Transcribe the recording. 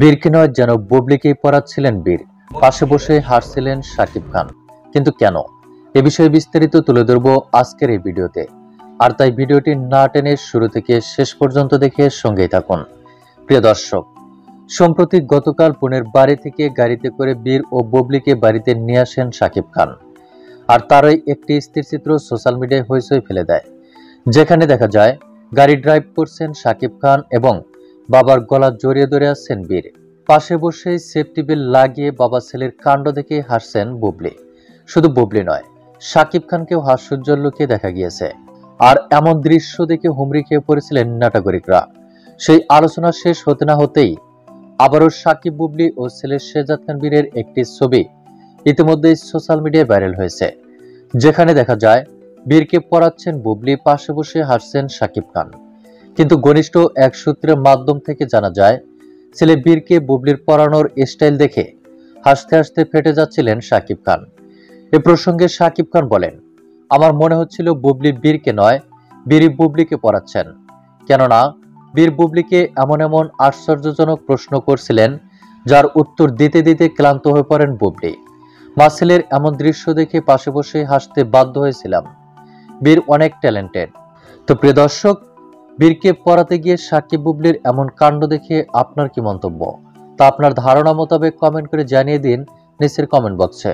বীরকে নয় যেন বুবলিকেই পড়াচ্ছিলেন বীর। পাশে বসে হাসছিলেন শাকিব খান। কিন্তু কেন? এ বিষয়ে বিস্তারিত তুলে ধরবো আজকের এই ভিডিওতে। আর তাই ভিডিওটি না টেনে শুরু থেকে শেষ পর্যন্ত দেখে সঙ্গেই থাকুন। প্রিয় দর্শক, সম্প্রতি গতকাল বোনের বাড়ি থেকে গাড়িতে করে বীর ও বুবলিকে বাড়িতে নিয়ে আসেন শাকিব খান। আর তারই একটি স্থিরচিত্র সোশ্যাল মিডিয়ায় হইচই ফেলে দেয়, যেখানে দেখা যায় গাড়ি ড্রাইভ করছেন শাকিব খান এবং বাবার গলা জড়িয়ে ধরে আছেন বীর। পাশে বসে সেফটি বেল্ট লাগিয়ে বাবা ছেলের কাণ্ড দেখে হাসছেন বুবলি। শুধু বুবলি নয়, শাকিব খানকেও হাস্যোজ্জ্বল লুকিয়ে দেখা গিয়েছে। আর এমন দৃশ্য দেখে হুমড়ি খেয়ে পড়েছিলেন নাট্যকারিকরা। সেই আলোচনা শেষ হতে না হতেই আবারও শাকিব, বুবলি ও ছেলে শেহজাদ খান বীরের একটি ছবি ইতিমধ্যেই সোশ্যাল মিডিয়ায় ভাইরাল হয়েছে, যেখানে দেখা যায় বীরকে পড়াচ্ছেন বুবলি, পাশে বসে হাসছেন শাকিব খান। কিন্তু ঘনিষ্ঠ এক সূত্রের মাধ্যম থেকে জানা যায়, ছেলে বীরকে বুবলির পড়ানোর স্টাইল দেখে হাসতে হাসতে ফেটে যাচ্ছিলেন শাকিব খান। এ প্রসঙ্গে শাকিব খান বলেন, আমার মনে হচ্ছিল বুবলি বীরকে নয়, বীরই বুবলিকে পড়াচ্ছেন। কেননা বীর বুবলিকে এমন এমন আশ্চর্যজনক প্রশ্ন করছিলেন, যার উত্তর দিতে দিতে ক্লান্ত হয়ে পড়েন বুবলি। মা ছেলের এমন দৃশ্য দেখে পাশে বসে হাসতে বাধ্য হয়েছিলাম। বীর অনেক ট্যালেন্টেড। তো প্রিয় দর্শক, বীরকে পড়াতে গিয়ে সাকিব বুবলির এমন কাণ্ড দেখে আপনার কি মন্তব্য, তা আপনার ধারণা মোতাবেক কমেন্ট করে জানিয়ে দিন নিচের কমেন্ট বক্সে।